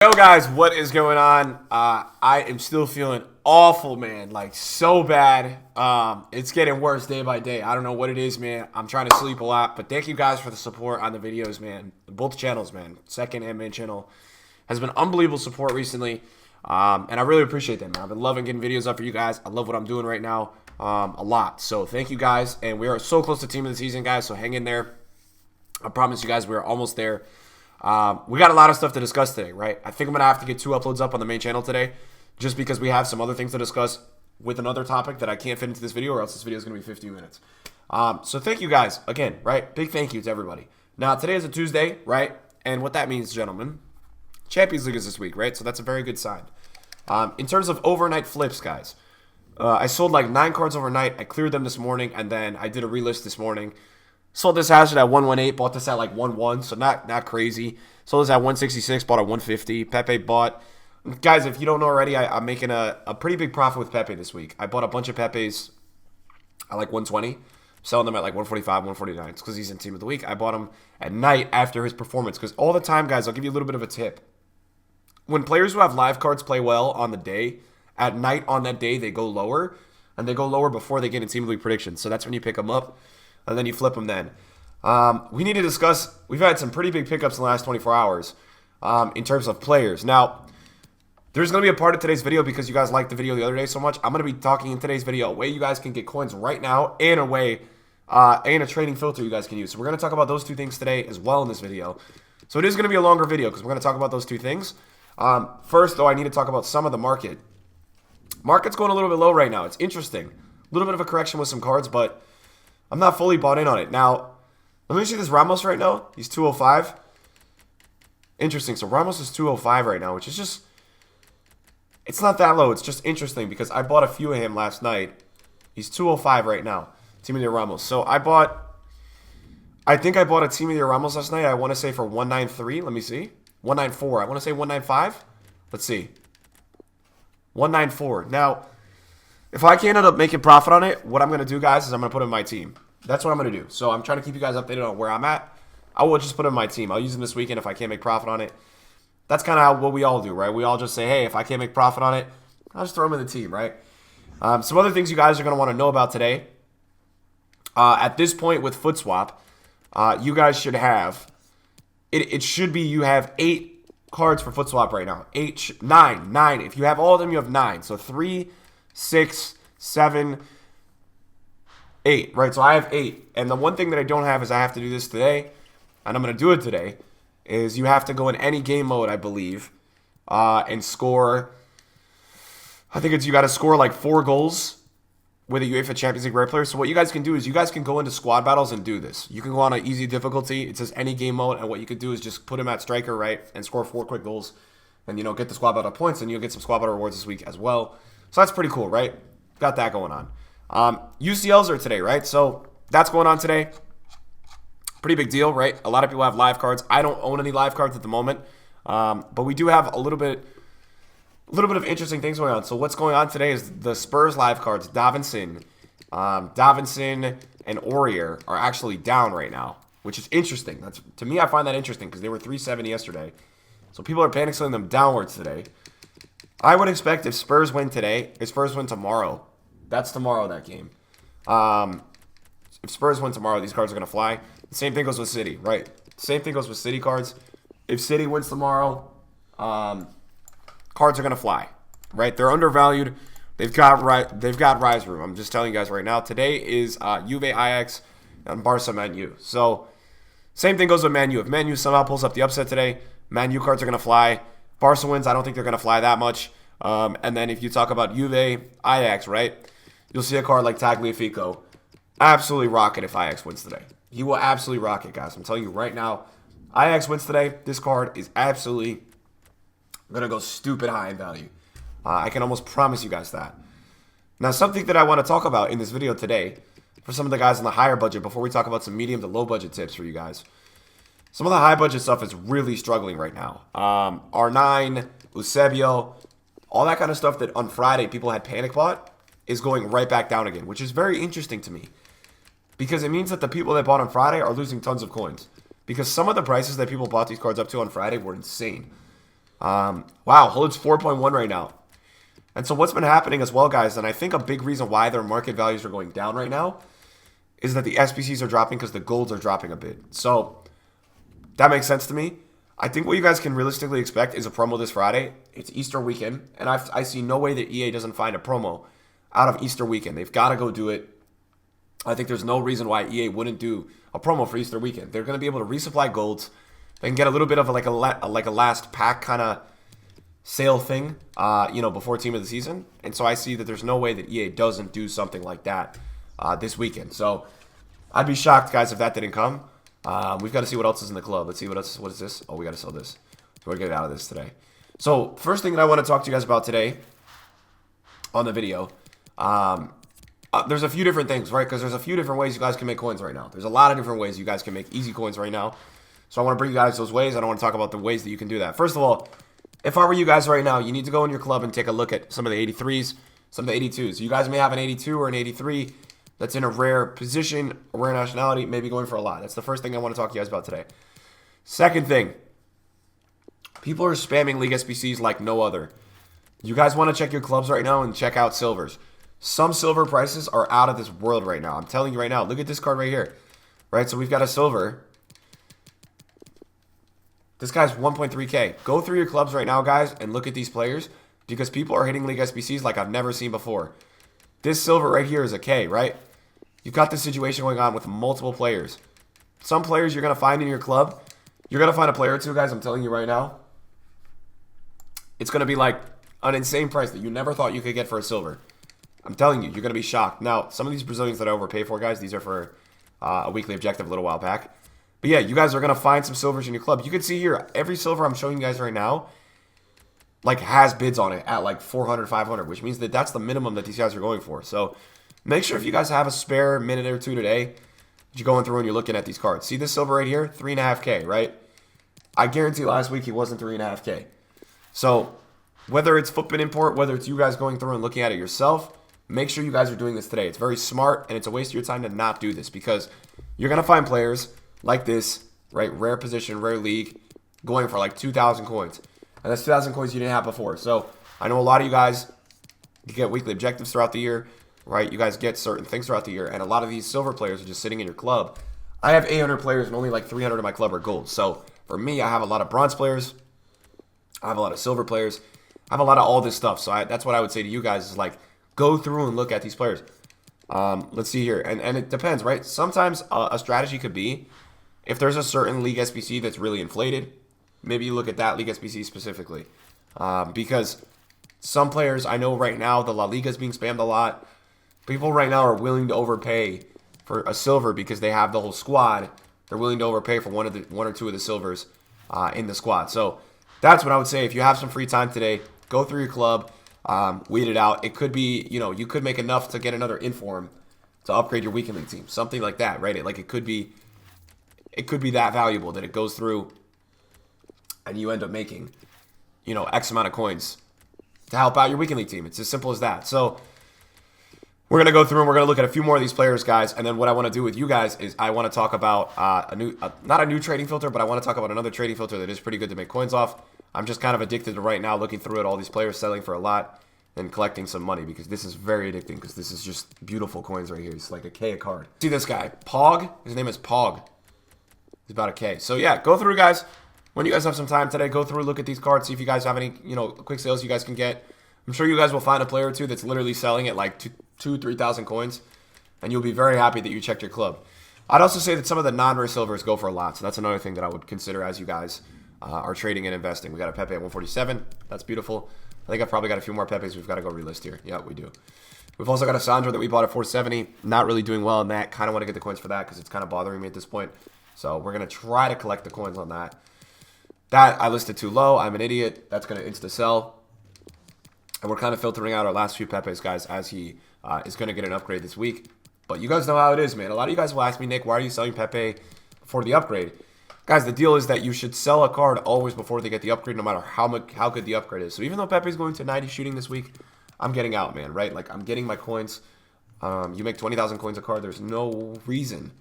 Yo guys, what is going on? I am still feeling awful, man. Like so bad. It's getting worse day by day. I don't know what it is, man. I'm trying to sleep a lot, but thank you guys for the support on the videos, man. Both channels, man. Second and main channel has been unbelievable support recently, and I really appreciate that, man. I've been loving getting videos up for you guys. I love what I'm doing right now, a lot. So thank you guys, and we are so close to team of the season, guys. So hang in there. I promise you guys, we are almost there. We got a lot of stuff to discuss today, right? I think I'm going to have to get 2 uploads up on the main channel today just because we have some other things to discuss with another topic that I can't fit into this video or else this video is going to be 15 minutes. So thank you guys again, right? Big thank you to everybody. Now, today is a Tuesday, right? And what that means, gentlemen, Champions League is this week, right? So that's a very good sign. In terms of overnight flips, guys, I sold like 9 cards overnight. I cleared them this morning, and then I did a relist this morning. Sold this Hazard at 118, bought this at like 11, so not crazy. Sold this at 166, bought at 150. Pepe bought. Guys, if you don't know already, I'm making a pretty big profit with Pepe this week. I bought a bunch of Pepes at like 120, selling them at like 145, 149. It's because he's in team of the week. I bought him at night after his performance because all the time, guys, I'll give you a little bit of a tip. When players who have live cards play well on the day, at night on that day, they go lower, and they go lower before they get in team of the week predictions. So that's when you pick them up. And then you flip them then. We need to discuss, we've had some pretty big pickups in the last 24 hours in terms of players. Now, there's going to be a part of today's video because you guys liked the video the other day so much. I'm going to be talking in today's video a way you guys can get coins right now and a way, and a trading filter you guys can use. So we're going to talk about those 2 things today as well in this video. So it is going to be a longer video because we're going to talk about those 2 things. First, though, I need to talk about some of the market. Market's going a little bit low right now. It's interesting. A little bit of a correction with some cards, but I'm not fully bought in on it. Now, let me see this Ramos right now. He's 205. Interesting. So Ramos is 205 right now, which is just, it's not that low. It's just interesting because I bought a few of him last night. He's 205 right now. Team of the Ramos. So I think I bought a Team of the Ramos last night. I want to say for 193. Let me see. 194. I want to say 195. Let's see. 194. Now, if I can end up making profit on it, what I'm going to do, guys, is I'm going to put in my team. That's what I'm going to do. So I'm trying to keep you guys updated on where I'm at. I will just put in my team. I'll use them this weekend if I can't make profit on it. That's kind of what we all do, right? We all just say, hey, if I can't make profit on it, I'll just throw them in the team, right? Some other things you guys are going to want to know about today. At this point with FootSwap, you guys should have, it should be you have 8 cards for FootSwap right now. 9. If you have all of them, you have 9. So 3, 6, 7, 8, right? So I have 8. And the one thing that I don't have is I have to do this today, and I'm going to do it today, is you have to go in any game mode, I believe, and score, I think it's you got to score like 4 goals with a UEFA Champions League rare player. So what you guys can do is you guys can go into squad battles and do this. You can go on an easy difficulty. It says any game mode, and what you could do is just put him at striker, right, and score 4 quick goals, and, you know, get the squad battle points, and you'll get some squad battle rewards this week as well. So that's pretty cool, right? Got that going on. UCLs are today, right? So that's going on today. Pretty big deal, right? A lot of people have live cards. I don't own any live cards at the moment, but we do have a little bit of interesting things going on. So what's going on today is the Spurs live cards, Davinson and Aurier are actually down right now, which is interesting. That's, to me, I find that interesting because they were 370 yesterday. So people are panic selling them downwards today. I would expect if Spurs win today, if Spurs win tomorrow, that's tomorrow, that game. If Spurs win tomorrow, these cards are going to fly. The same thing goes with City, right? Same thing goes with City cards. If City wins tomorrow, cards are going to fly, right? They're undervalued. They've got rise room. I'm just telling you guys right now. Today is Juve, Ajax, and Barca, Man U. So same thing goes with Man U. If Man U somehow pulls up the upset today, Man U cards are going to fly. Barca wins, I don't think they're going to fly that much. And then if you talk about Juve, Ajax, right? You'll see a card like Tagliafico absolutely rocket if Ajax wins today. He will absolutely rock it, guys. I'm telling you right now, Ajax wins today. This card is absolutely going to go stupid high in value. I can almost promise you guys that. Now, something that I want to talk about in this video today, for some of the guys on the higher budget, before we talk about some medium to low budget tips for you guys. Some of the high budget stuff is really struggling right now. R9, Eusebio, all that kind of stuff that on Friday people had panic bought is going right back down again, which is very interesting to me. Because it means that the people that bought on Friday are losing tons of coins. Because some of the prices that people bought these cards up to on Friday were insane. Wow, Holds 4.1 right now. And so what's been happening as well, guys, and I think a big reason why their market values are going down right now is that the SBCs are dropping because the golds are dropping a bit. So that makes sense to me. I think what you guys can realistically expect is a promo this Friday. It's Easter weekend, and I see no way that EA doesn't find a promo out of Easter weekend. They've got to go do it. I think there's no reason why EA wouldn't do a promo for Easter weekend. They're going to be able to resupply golds. They can get a little bit of like a last pack kind of sale thing, before team of the season. And so I see that there's no way that EA doesn't do something like that this weekend. So I'd be shocked, guys, if that didn't come. We've got to see what else is in the club. Let's see what else. What is this? Oh, we got to sell this. So we're going to get out of this today. So first thing that I want to talk to you guys about today on the video, there's a few different things, right? Because there's a few different ways you guys can make coins right now. There's a lot of different ways you guys can make easy coins right now. So I want to bring you guys those ways. I don't want to talk about the ways that you can do that. First of all, if I were you guys right now, you need to go in your club and take a look at some of the 83s, some of the 82s. You guys may have an 82 or an 83 that's in a rare position, a rare nationality, maybe going for a lot. That's the first thing I want to talk to you guys about today. Second thing, people are spamming League SBCs like no other. You guys want to check your clubs right now and check out silvers. Some silver prices are out of this world right now. I'm telling you right now. Look at this card right here. Right, so we've got a silver. This guy's 1.3K. Go through your clubs right now, guys, and look at these players because people are hitting League SBCs like I've never seen before. This silver right here is a K, right? You've got this situation going on with multiple players. Some players you're going to find in your club. You're going to find a player or two, guys, I'm telling you right now. It's going to be like an insane price that you never thought you could get for a silver. I'm telling you, you're going to be shocked. Now, some of these Brazilians that I overpay for, guys, these are for a weekly objective a little while back. But yeah, you guys are going to find some silvers in your club. You can see here, every silver I'm showing you guys right now, like has bids on it at like 400, 500, which means that that's the minimum that these guys are going for. So make sure if you guys have a spare minute or two today, you're going through and you're looking at these cards. See this silver right here? 3.5K, right? I guarantee last week he wasn't 3.5K. So whether it's Footbin Import, whether it's you guys going through and looking at it yourself, make sure you guys are doing this today. It's very smart, and it's a waste of your time to not do this because you're going to find players like this, right? Rare position, rare league, going for like 2,000 coins. And that's 2,000 coins you didn't have before. So I know a lot of you guys get weekly objectives throughout the year, right? You guys get certain things throughout the year. And a lot of these silver players are just sitting in your club. I have 800 players and only like 300 in my club are gold. So for me, I have a lot of bronze players. I have a lot of silver players. I have a lot of all this stuff. So that's what I would say to you guys is like, go through and look at these players. Let's see here. And it depends, right? Sometimes a strategy could be, if there's a certain League SBC that's really inflated, maybe you look at that League SBC specifically. Because some players, I know right now, the La Liga is being spammed a lot. People right now are willing to overpay for a silver because they have the whole squad. They're willing to overpay for one or two of the silvers in the squad. So that's what I would say. If you have some free time today, go through your club, weed it out. It could be, you could make enough to get another inform to upgrade your weekend league team. Something like that, right? It could be that valuable that it goes through and you end up making, X amount of coins to help out your weekend league team. It's as simple as that. So we're going to go through and we're going to look at a few more of these players, guys. And then what I want to do with you guys is I want to talk about not a new trading filter, but I want to talk about another trading filter that is pretty good to make coins off. I'm just kind of addicted to right now looking through at all these players selling for a lot and collecting some money because this is very addicting because this is just beautiful coins right here. It's like a K a card. See this guy, Pog? His name is Pog. He's about a K. So yeah, go through, guys. When you guys have some time today, go through, look at these cards, see if you guys have any, quick sales you guys can get. I'm sure you guys will find a player or two that's literally selling at like 3,000 coins, and you'll be very happy that you checked your club. I'd also say that some of the non-rare silvers go for a lot, so that's another thing that I would consider as you guys are trading and investing. We got a Pepe at 147. That's beautiful. I think I've probably got a few more Pepes. We've got to go relist here. Yeah, we do. We've also got a Sandro that we bought at 470. Not really doing well in that. Kind of want to get the coins for that because it's kind of bothering me at this point. So we're going to try to collect the coins on that. That I listed too low. I'm an idiot. That's going to insta-sell. And we're kind of filtering out our last few Pepes, guys, as he is going to get an upgrade this week. But you guys know how it is, man. A lot of you guys will ask me, Nick, why are you selling Pepe before the upgrade? Guys, the deal is that you should sell a card always before they get the upgrade, no matter how good the upgrade is. So even though Pepe's going to 90 shooting this week, I'm getting out, man, right? Like, I'm getting my coins. You make 20,000 coins a card. There's no reason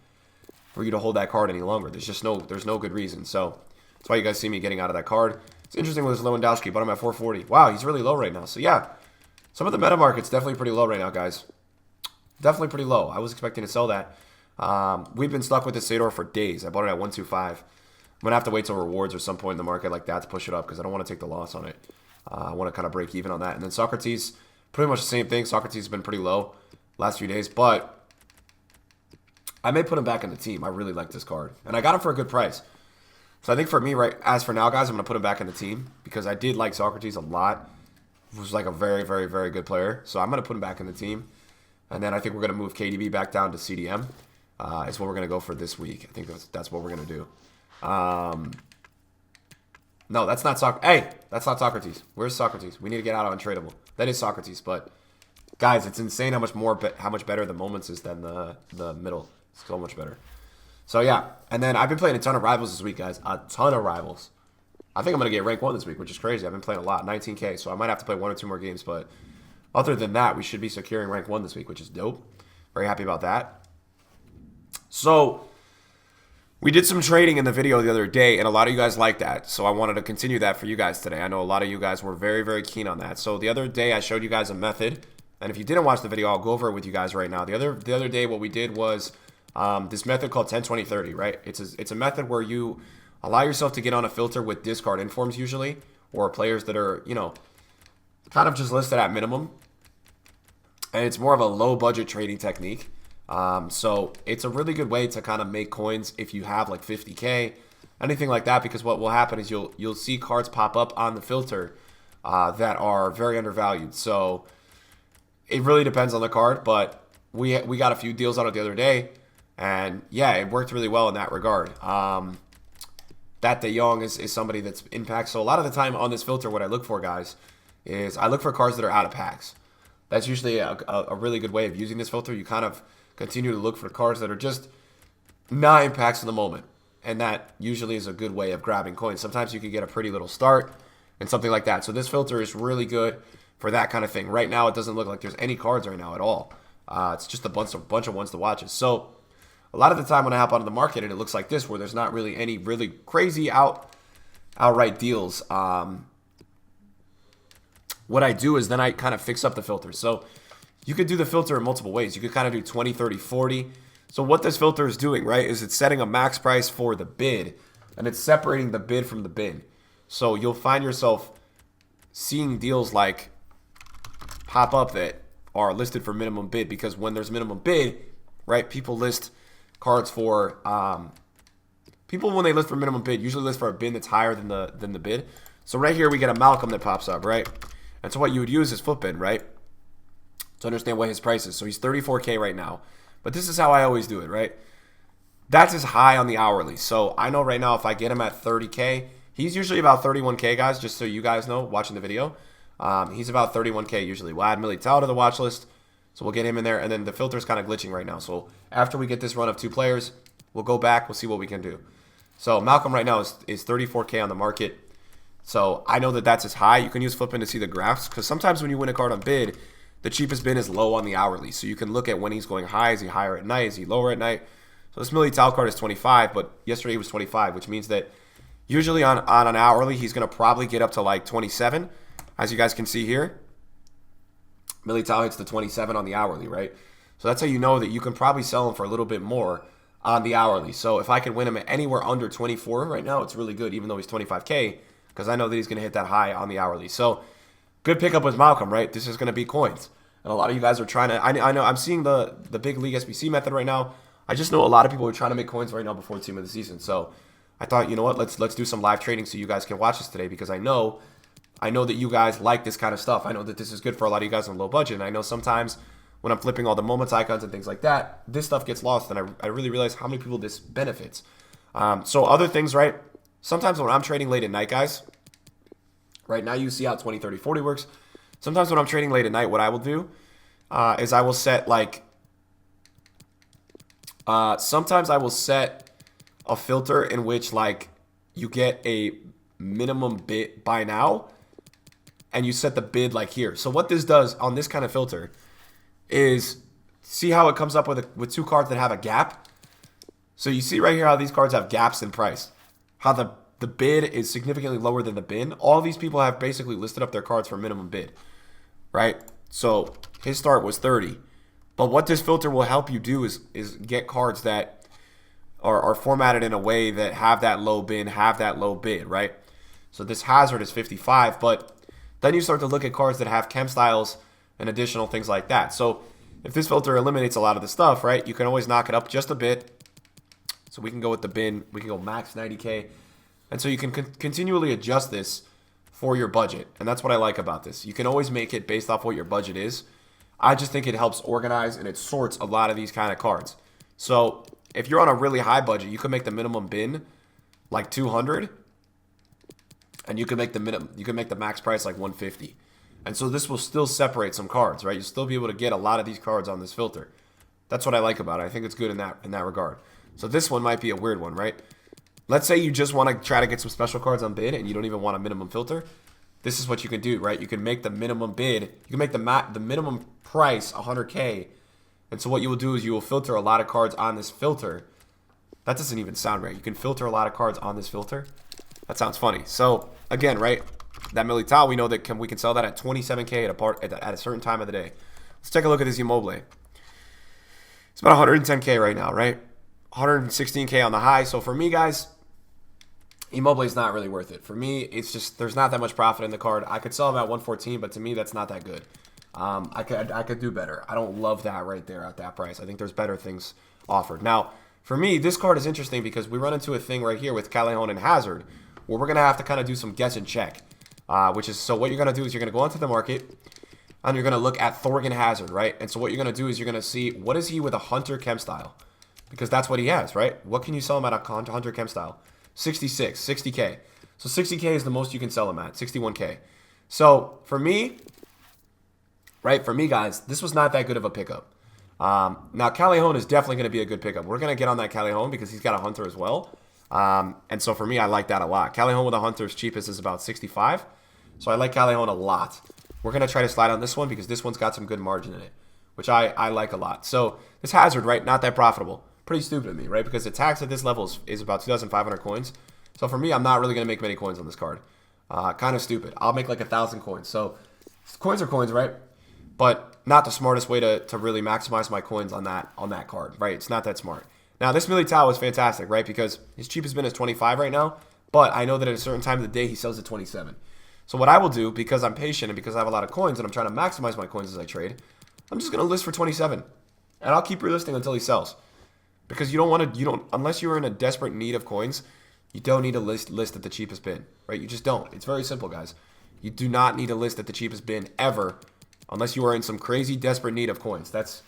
for you to hold that card any longer. There's no good reason. So that's why you guys see me getting out of that card. It's interesting with this Lewandowski, but I'm at 440. Wow, he's really low right now. So yeah, some of the meta market's definitely pretty low right now, guys. Definitely pretty low. I was expecting to sell that. We've been stuck with this Sador for days. I bought it at 125. I'm going to have to wait till rewards or some point in the market like that to push it up because I don't want to take the loss on it. I want to kind of break even on that. And then Socrates, pretty much the same thing. Socrates has been pretty low last few days, but I may put him back in the team. I really like this card. And I got him for a good price. So I think for me, right, as for now, guys, I'm going to put him back in the team because I did like Socrates a lot. He was like a very, very, very good player. So I'm going to put him back in the team. And then I think we're going to move KDB back down to CDM. Is what we're going to go for this week. I think that's what we're going to do. No, that's not Hey, that's not Socrates. Where's Socrates? We need to get out on untradeable. That is Socrates, but guys, it's insane how much better the Moments is than the middle. It's so much better. So yeah, and then I've been playing a ton of rivals this week, guys. A ton of rivals. I think I'm gonna get rank 1 this week, which is crazy. I've been playing a lot, 19K, so I might have to play 1 or 2 more games. But other than that, we should be securing rank 1 this week, which is dope. Very happy about that. So we did some trading in the video the other day, and a lot of you guys liked that. So I wanted to continue that for you guys today. I know a lot of you guys were very, very keen on that. So the other day I showed you guys a method, and if you didn't watch the video, I'll go over it with you guys right now. The other day what we did was this method called 10-20-30, right? It's a method where you allow yourself to get on a filter with discard informs usually, or players that are, you know, kind of just listed at minimum. And it's more of a low budget trading technique. So it's a really good way to kind of make coins if you have like 50K, anything like that, because what will happen is you'll see cards pop up on the filter that are very undervalued. So it really depends on the card, but we got a few deals on it the other day, and yeah, it worked really well in that regard. That De Jong is somebody that's impact. So a lot of the time on this filter, what I look for, guys, is I look for cards that are out of packs. That's usually a really good way of using this filter. You kind of continue to look for cards that are just not in packs in the moment. And that usually is a good way of grabbing coins. Sometimes you can get a pretty little start and something like that. So this filter is really good for that kind of thing. Right now, it doesn't look like there's any cards right now at all. It's just a bunch of ones to watch. So a lot of the time when I hop onto the market and it looks like this, where there's not really any really crazy outright deals, what I do is then I kind of fix up the filter. So you could do the filter in multiple ways. You could kind of do 20, 30, 40. So what this filter is doing, right, is it's setting a max price for the bid, and it's separating the bid from the bid. So you'll find yourself seeing deals like pop up that are listed for minimum bid, because when there's minimum bid, right, people list cards for people when they list for minimum bid usually list for a bid that's higher than the bid. So right here we get a Malcolm that pops up, right? And so what you would use is flip bid, right, to understand what his price is. So he's 34K right now, but this is how I always do it, right? That's his high on the hourly. So I know right now if I get him at 30K, he's usually about 31K, guys, just so you guys know watching the video. He's about 31K usually. We'll add Militao to the watch list, so we'll get him in there. And then the filter's kind of glitching right now. So after we get this run of 2 players, we'll go back. We'll see what we can do. So Malcolm right now is 34K on the market. So I know that that's his high. You can use flipping to see the graphs, because sometimes when you win a card on bid, the cheapest bid is low on the hourly. So you can look at when he's going high. Is he higher at night? Is he lower at night? So this Militao card is 25, but yesterday he was 25, which means that usually on an hourly, he's going to probably get up to like 27. As you guys can see here, Militao hits the 27 on the hourly, right? So that's how you know that you can probably sell him for a little bit more on the hourly. So if I can win him at anywhere under 24 right now, it's really good, even though he's 25K, because I know that he's going to hit that high on the hourly. So good pickup with Malcolm, right? This is going to be coins. And a lot of you guys are trying to, I know I'm seeing the big league SBC method right now. I just know a lot of people are trying to make coins right now before team of the season. So I thought, you know what, let's do some live trading so you guys can watch this today, because I know that you guys like this kind of stuff. I know that this is good for a lot of you guys on low budget. And I know sometimes when I'm flipping all the moments icons and things like that, this stuff gets lost, and I really realize how many people this benefits. So other things, right? Sometimes when I'm trading late at night, guys, right now you see how 20, 30, 40 works. Sometimes when I'm trading late at night, what I will do is I will set like, sometimes I will set a filter in which like you get a minimum bid by now, and you set the bid like here. So what this does on this kind of filter is, see how it comes up with 2 cards that have a gap? So you see right here how these cards have gaps in price. How the the bid is significantly lower than the bin. All these people have basically listed up their cards for minimum bid, right? So his start was 30. But what this filter will help you do is get cards that are formatted in a way that have that low bin, have that low bid, right? So this hazard is 55, but then you start to look at cards that have chem styles and additional things like that. So if this filter eliminates a lot of the stuff, right, you can always knock it up just a bit. So we can go with the bin. We can go max 90K. And so you can continually adjust this for your budget. And that's what I like about this. You can always make it based off what your budget is. I just think it helps organize and it sorts a lot of these kind of cards. So if you're on a really high budget, you can make the minimum bin like 200. And you can make the max price like 150. And so this will still separate some cards, right? You'll still be able to get a lot of these cards on this filter. That's what I like about it. I think it's good in that regard. So this one might be a weird one, right? Let's say you just want to try to get some special cards on bid and you don't even want a minimum filter. This is what you can do, right? You can make the minimum bid, you can make the minimum price 100K. And so what you will do is you will filter a lot of cards on this filter. That doesn't even sound right. You can filter a lot of cards on this filter. That sounds funny. So again, right? That Militao, we know that we can sell that at 27K at a certain time of the day. Let's take a look at this Immobile. It's about 110K right now, right? 116K on the high. So for me, guys, Immobile is not really worth it. For me, it's just there's not that much profit in the card. I could sell him at 114, but to me, that's not that good. I could do better. I don't love that right there at that price. I think there's better things offered. Now, for me, this card is interesting because we run into a thing right here with Callejon and Hazard where we're going to have to kind of do some guess and check. So what you're going to do is you're going to go onto the market and you're going to look at Thorgan Hazard, right? And so what you're going to do is you're going to see what is he with a Hunter Chem style, because that's what he has, right? What can you sell him at a Hunter Chem style? 66, 60K. So 60K is the most you can sell him at, 61K. So for me, right, guys, this was not that good of a pickup. Now, Callejon is definitely going to be a good pickup. We're going to get on that Callejon because he's got a Hunter as well. And so for me, I like that a lot. Callejon with a Hunter's cheapest is about 65. So I like Callejon a lot. We're going to try to slide on this one because this one's got some good margin in it, which I like a lot. So this Hazard, right, not that profitable. Pretty stupid of me, right? Because the tax at this level is about 2,500 coins. So for me, I'm not really going to make many coins on this card. Kind of stupid. I'll make like 1,000 coins. So coins are coins, right? But not the smartest way to really maximize my coins on that card, right? It's not that smart. Now, this Militao is fantastic, right? Because his cheapest bin is 25 right now. But I know that at a certain time of the day, he sells at 27. So what I will do, because I'm patient and because I have a lot of coins and I'm trying to maximize my coins as I trade, I'm just going to list for 27. And I'll keep relisting until he sells. Because unless you're in a desperate need of coins, you don't need to list at the cheapest bin, right? You just don't. It's very simple, guys. You do not need to list at the cheapest bin ever unless you are in some crazy desperate need of coins. That's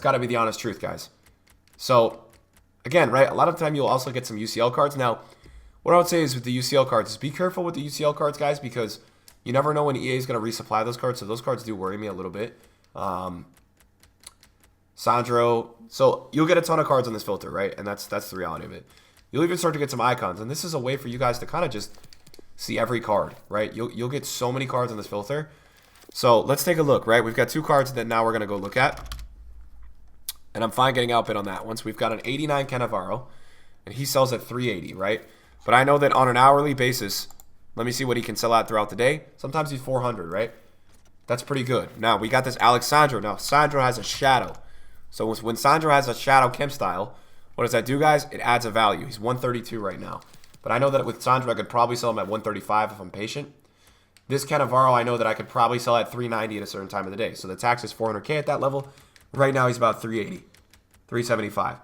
got to be the honest truth, guys. So, again, right, a lot of the time you'll also get some UCL cards. Now, what I would say is with the UCL cards is be careful with the UCL cards, guys, because you never know when EA is going to resupply those cards. So those cards do worry me a little bit. Sandro. So you'll get a ton of cards on this filter, right? And that's the reality of it. You'll even start to get some icons. And this is a way for you guys to kind of just see every card, right? You'll get so many cards on this filter. So let's take a look, right? We've got two cards that now we're going to go look at. And I'm fine getting outbid on that one. So we've got an 89 Cannavaro. And he sells at 380, right? But I know that on an hourly basis, let me see what he can sell at throughout the day. Sometimes he's 400, right? That's pretty good. Now, we got this Alexandro. Now, Sandro has a shadow. So when Sandro has a shadow chem style, what does that do, guys? It adds a value. He's 132 right now. But I know that with Sandro, I could probably sell him at 135 if I'm patient. This Cannavaro, I know that I could probably sell at 390 at a certain time of the day. So the tax is 400K at that level. Right now, he's about 380, 375.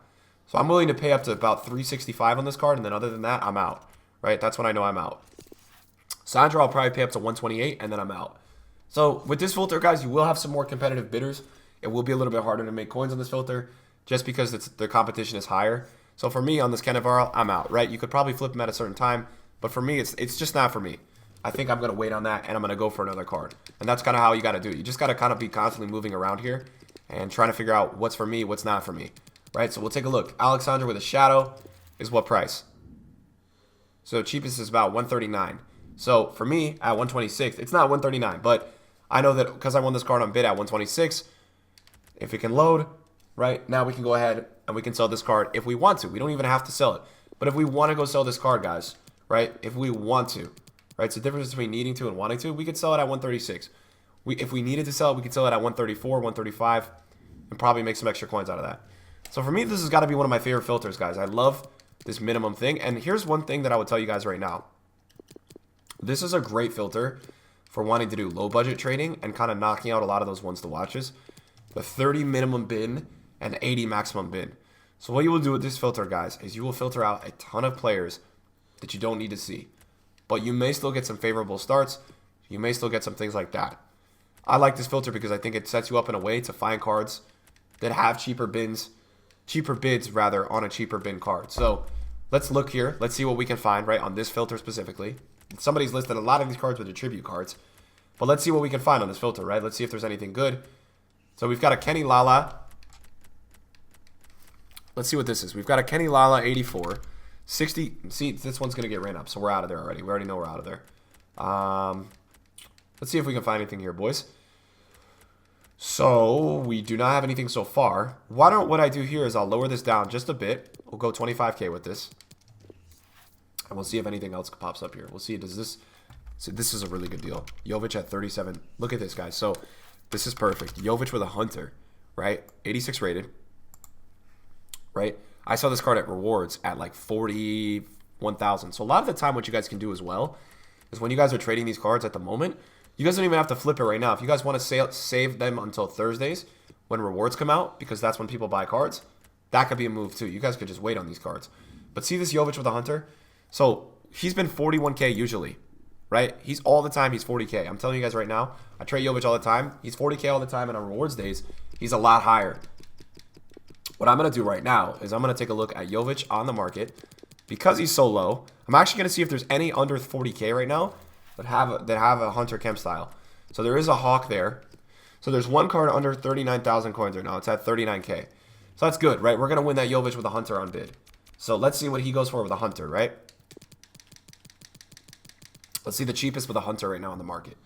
So I'm willing to pay up to about 365 on this card, and then other than that, I'm out. Right? That's when I know I'm out. Sandro, I'll probably pay up to 128, and then I'm out. So with this filter, guys, you will have some more competitive bidders. It will be a little bit harder to make coins on this filter just because the competition is higher. So for me, on this Cannavaro, I'm out, right? You could probably flip him at a certain time, but for me, it's just not for me. I think I'm going to wait on that, and I'm going to go for another card. And that's kind of how you got to do it. You just got to kind of be constantly moving around here and trying to figure out what's for me, what's not for me. Right, so we'll take a look. Alexandra with a shadow is what price? So cheapest is about 139. So for me, at 126, it's not 139, but I know that because I won this card on bid at 126, if it can load, right, now we can go ahead and we can sell this card if we want to. We don't even have to sell it. But if we want to go sell this card, guys, right? If we want to, right? It's the difference between needing to and wanting to. We could sell it at 136. If we needed to sell it, we could sell it at 134, 135, and probably make some extra coins out of that. So for me, this has got to be one of my favorite filters, guys. I love this minimum thing. And here's one thing that I would tell you guys right now. This is a great filter for wanting to do low budget trading and kind of knocking out a lot of those ones to watches. The 30 minimum bin and 80 maximum bin. So what you will do with this filter, guys, is you will filter out a ton of players that you don't need to see. But you may still get some favorable starts. You may still get some things like that. I like this filter because I think it sets you up in a way to find cards that have cheaper bids rather on a cheaper bin card. So let's look here. Let's see what we can find right on this filter specifically. Somebody's listed a lot of these cards with attribute cards. But let's see what we can find on this filter, right? Let's see if there's anything good. So we've got a Kenny Lala. Let's see what this is. We've got a Kenny Lala 84. 60. See, this one's going to get ran up. So we're out of there already. We already know we're out of there. Let's see if we can find anything here, boys. So we do not have anything so far. What I do here is I'll lower this down just a bit. We'll go 25K with this. And we'll see if anything else pops up here. We'll see. Does this... So this is a really good deal. Jovic at 37. Look at this, guys. So this is perfect. Jovic with a Hunter, right? 86 rated, right? I saw this card at rewards at like 41,000. So a lot of the time what you guys can do as well is when you guys are trading these cards at the moment, you guys don't even have to flip it right now. If you guys want to save them until Thursdays when rewards come out, because that's when people buy cards, that could be a move too. You guys could just wait on these cards. But see this Jovic with a Hunter? So he's been 41K usually, right? He's all the time, he's 40K. I'm telling you guys right now, I trade Jovic all the time. He's 40K all the time, and on rewards days, he's a lot higher. What I'm going to do right now is I'm going to take a look at Jovic on the market. Because he's so low, I'm actually going to see if there's any under 40K right now that have a Hunter Chem style. So there is a Hawk there. So there's one card under 39,000 coins right now. It's at 39K. So that's good, right? We're going to win that Jovic with a Hunter on bid. So let's see what he goes for with a Hunter, right? Let's see the cheapest with a Hunter right now on the market.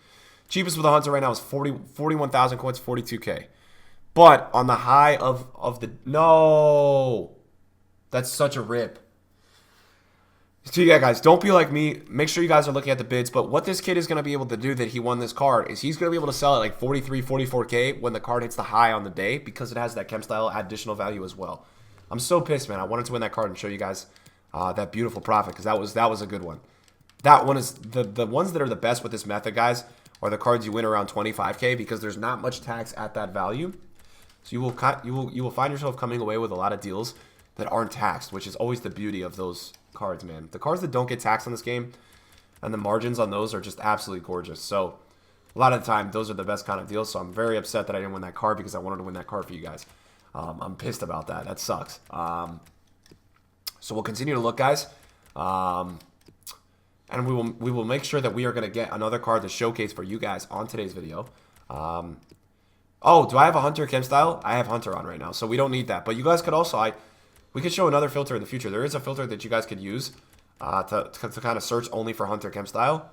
Cheapest with a Hunter right now is 41,000 coins, 42K. But on the high of the... No! That's such a rip. So yeah, guys, don't be like me. Make sure you guys are looking at the bids. But what this kid is going to be able to do that he won this card is he's going to be able to sell it like 43, 44K when the card hits the high on the day because it has that chem style additional value as well. I'm so pissed, man. I wanted to win that card and show you guys that beautiful profit because that was a good one. That one is the ones that are the best with this method, guys, are the cards you win around 25K because there's not much tax at that value. So you will find yourself coming away with a lot of deals that aren't taxed, which is always the beauty of those cards, man. The cards that don't get taxed on this game and the margins on those are just absolutely gorgeous. So a lot of the time, those are the best kind of deals. So I'm very upset that I didn't win that card because I wanted to win that card for you guys. I'm pissed about that. That sucks. So we'll continue to look, guys. And we will make sure that we are going to get another card to showcase for you guys on today's video. Oh, do I have a Hunter Chem style? I have Hunter on right now, so we don't need that. But you guys could also, we could show another filter in the future. There is a filter that you guys could use to kind of search only for Hunter Chem style.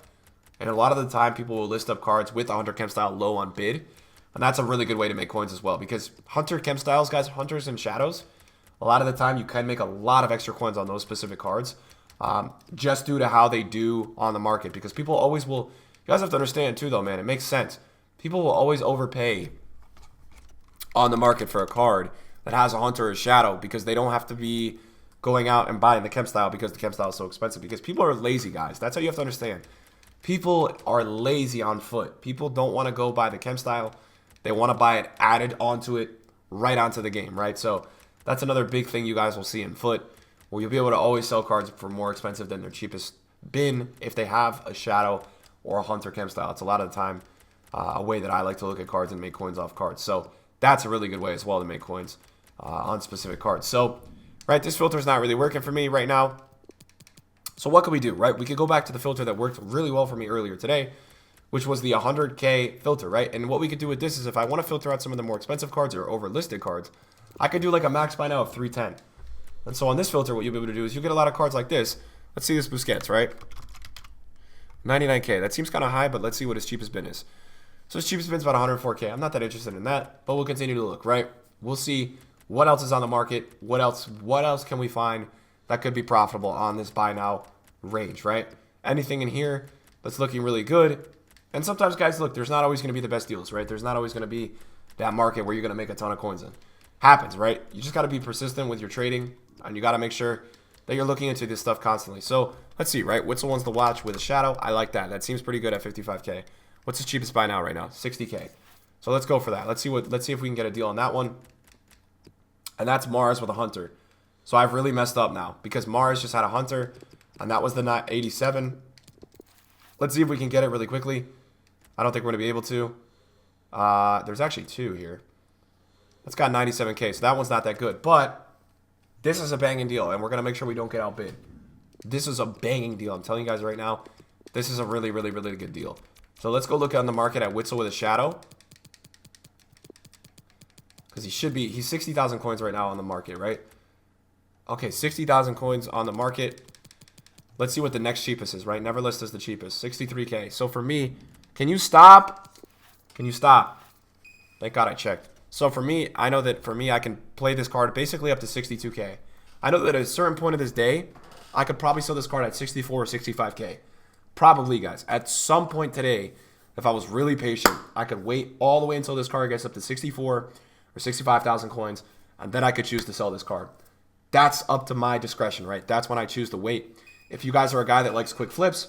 And a lot of the time, people will list up cards with the Hunter Chem style low on bid. And that's a really good way to make coins as well. Because Hunter Chem styles, guys, Hunters and Shadows, a lot of the time you can make a lot of extra coins on those specific cards. Just due to how they do on the market. Because people always will, you guys have to understand too though, man, it makes sense. People will always overpay on the market for a card that has a Hunter or a Shadow because they don't have to be going out and buying the chem style because the chem style is so expensive. Because people are lazy, guys. That's how you have to understand. People are lazy on foot. People don't want to go buy the chem style. They want to buy it added onto it right onto the game, right? So that's another big thing you guys will see in foot, where you'll be able to always sell cards for more expensive than their cheapest bin if they have a Shadow or a Hunter Chem style. It's a lot of the time a way that I like to look at cards and make coins off cards. So that's a really good way as well to make coins on specific cards. So, right, this filter is not really working for me right now. So what could we do, right? We could go back to the filter that worked really well for me earlier today, which was the 100K filter, right? And what we could do with this is if I want to filter out some of the more expensive cards or overlisted cards, I could do like a max buy now of 310. And so on this filter, what you'll be able to do is you get a lot of cards like this. Let's see this Busquets, right? 99K. That seems kind of high, but let's see what his cheapest bin is. So his cheapest bin's about 104K. I'm not that interested in that, but we'll continue to look, right? We'll see what else is on the market. What else can we find that could be profitable on this buy now range, right? Anything in here that's looking really good. And sometimes, guys, look, there's not always going to be the best deals, right? There's not always going to be that market where you're going to make a ton of coins in. Happens, right? You just got to be persistent with your trading, and you got to make sure that you're looking into this stuff constantly. So let's see, right? What's the ones to watch with a shadow? I like that. That seems pretty good at 55K. What's the cheapest buy now right now? 60K. So let's go for that. Let's see if we can get a deal on that one. And that's Mars with a Hunter. So I've really messed up now because Mars just had a Hunter, and that was the 87. Let's see if we can get it really quickly. I don't think we're going to be able to. There's actually two here. That's got 97K, so that one's not that good. But this is a banging deal, and we're going to make sure we don't get outbid. This is a banging deal. I'm telling you guys right now, this is a really, really, really good deal. So let's go look on the market at Witzel with a shadow. Because he's 60,000 coins right now on the market, right? Okay, 60,000 coins on the market. Let's see what the next cheapest is, right? Neverlist is the cheapest, 63K. So for me, can you stop? Can you stop? Thank God I checked. So for me, I know that for me, I can play this card basically up to 62K. I know that at a certain point of this day, I could probably sell this card at 64 or 65K. Probably, guys. At some point today, if I was really patient, I could wait all the way until this card gets up to 64 or 65,000 coins, and then I could choose to sell this card. That's up to my discretion, right? That's when I choose to wait. If you guys are a guy that likes quick flips,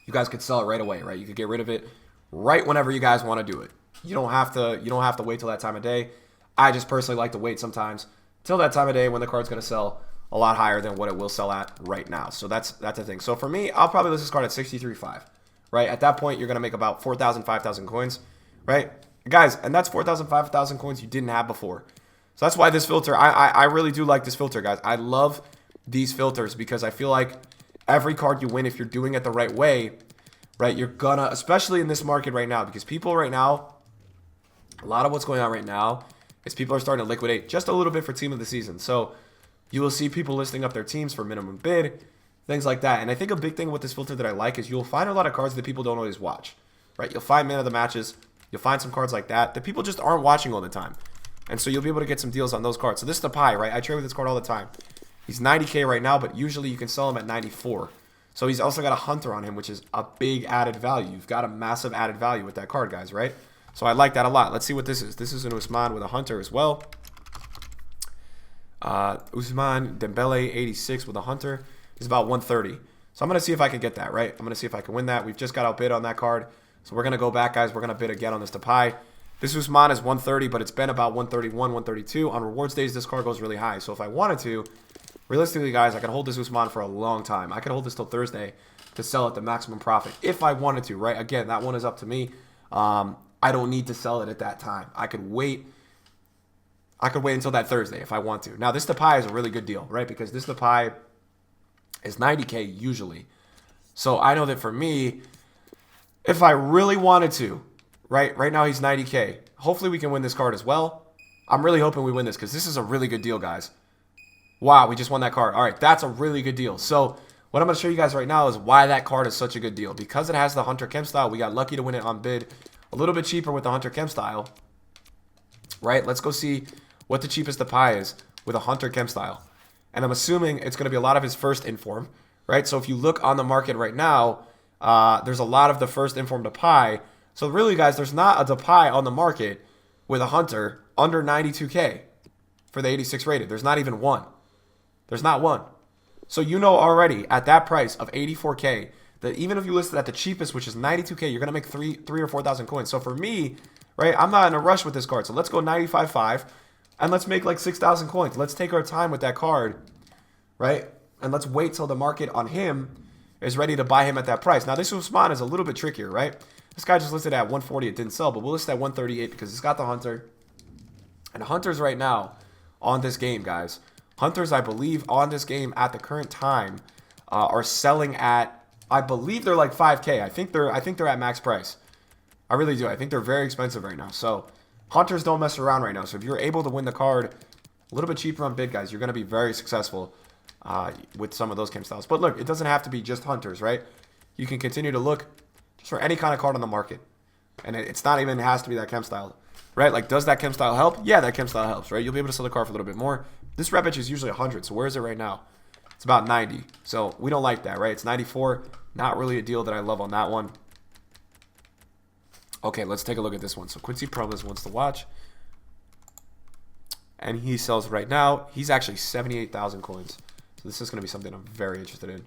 you guys could sell it right away, right? You could get rid of it right whenever you guys want to do it. You don't have to wait till that time of day. I just personally like to wait sometimes till that time of day when the card's going to sell a lot higher than what it will sell at right now. So that's the thing. So for me, I'll probably list this card at 63.5, right? At that point, you're going to make about 4,000, 5,000 coins, right? Guys, and that's 4,000, 5,000 coins you didn't have before. So that's why this filter, I really do like this filter, guys. I love these filters because I feel like every card you win, if you're doing it the right way, right, you're gonna, especially in this market right now, because people right now, a lot of what's going on right now is people are starting to liquidate just a little bit for team of the season. So you will see people listing up their teams for minimum bid, things like that. And I think a big thing with this filter that I like is you'll find a lot of cards that people don't always watch, right? You'll find man of the matches. You'll find some cards like that people just aren't watching all the time. And so you'll be able to get some deals on those cards. So this is the pie, right? I trade with this card all the time. He's 90K right now, but usually you can sell him at 94. So he's also got a Hunter on him, which is a big added value. You've got a massive added value with that card, guys, right? So I like that a lot. Let's see what this is. This is an Usman with a Hunter as well. Usman Dembele 86 with a Hunter is about 130. So I'm going to see if I can get that, right? I'm going to see if I can win that. We've just got outbid on that card. So we're going to go back, guys. We're going to bid again on this Depay. This Usman is 130, but it's been about 131, 132. On rewards days, this card goes really high. So if I wanted to, realistically, guys, I could hold this Usman for a long time. I could hold this till Thursday to sell at the maximum profit if I wanted to, right? Again, that one is up to me. I don't need to sell it at that time. I could wait until that Thursday if I want to. Now, this Depay is a really good deal, right? Because this Depay is 90K usually. So I know that for me, if I really wanted to, right now he's 90K. Hopefully we can win this card as well. I'm really hoping we win this because this is a really good deal, guys. Wow, we just won that card. All right, that's a really good deal. So what I'm going to show you guys right now is why that card is such a good deal. Because it has the Hunter Chem style, we got lucky to win it on bid. A little bit cheaper with the Hunter Chem style, right? Let's go see what the cheapest Depay is with a Hunter Chem style. And I'm assuming it's going to be a lot of his first inform, right? So if you look on the market right now, there's a lot of the first inform Depay. So really, guys, there's not a Depay on the market with a Hunter under 92K for the 86 rated. There's not even one. There's not one. So you know already at that price of 84K that even if you list it at the cheapest, which is 92K, you're going to make 3 or 4,000 coins. So for me, right, I'm not in a rush with this card. So let's go 95.5 and let's make like 6,000 coins. Let's take our time with that card, right? And let's wait till the market on him is ready to buy him at that price. Now, this Usman is a little bit trickier, right? This guy just listed at 140. It didn't sell, but we'll list at 138 because it's got the Hunter. And Hunters right now on this game, guys. Hunters, I believe, on this game at the current time are selling at, I believe they're like 5K. I think they're at max price. I really do. I think they're very expensive right now. So Hunters don't mess around right now. So if you're able to win the card a little bit cheaper on bid, guys, you're going to be very successful with some of those chem styles. But look, it doesn't have to be just Hunters, right? You can continue to look just for any kind of card on the market. And it's not even, it has to be that chem style, right? Like, does that chem style help? Yeah, that chem style helps, right? You'll be able to sell the card for a little bit more. This Rebic is usually 100, so where is it right now? It's about 90. So we don't like that, right? It's 94. Not really a deal that I love on that one. Okay, let's take a look at this one. So Quincy Promes wants to watch. And he sells right now. He's actually 78,000 coins. So this is going to be something I'm very interested in.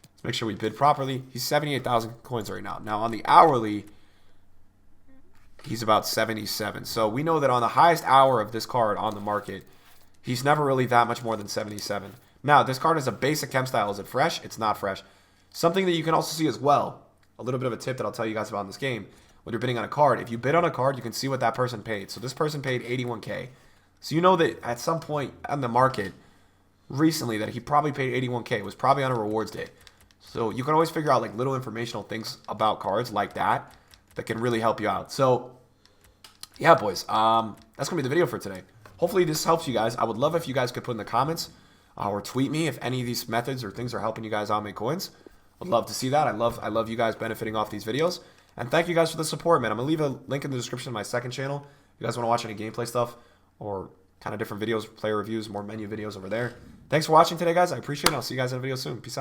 Let's make sure we bid properly. He's 78,000 coins right now. Now on the hourly, he's about 77. So we know that on the highest hour of this card on the market, he's never really that much more than 77. Now, this card is a basic chem style. Is it fresh? It's not fresh. Something that you can also see as well, a little bit of a tip that I'll tell you guys about in this game, when you're bidding on a card, if you bid on a card, you can see what that person paid. So this person paid 81K. So you know that at some point on the market recently that he probably paid 81K. It was probably on a rewards day. So you can always figure out like little informational things about cards like that that can really help you out. So yeah, boys, that's going to be the video for today. Hopefully this helps you guys. I would love if you guys could put in the comments or tweet me if any of these methods or things are helping you guys out make coins. I'd love to see that. I love you guys benefiting off these videos. And thank you guys for the support, man. I'm going to leave a link in the description of my second channel. If you guys want to watch any gameplay stuff or kind of different videos, player reviews, more menu videos over there. Thanks for watching today, guys. I appreciate it. I'll see you guys in a video soon. Peace out.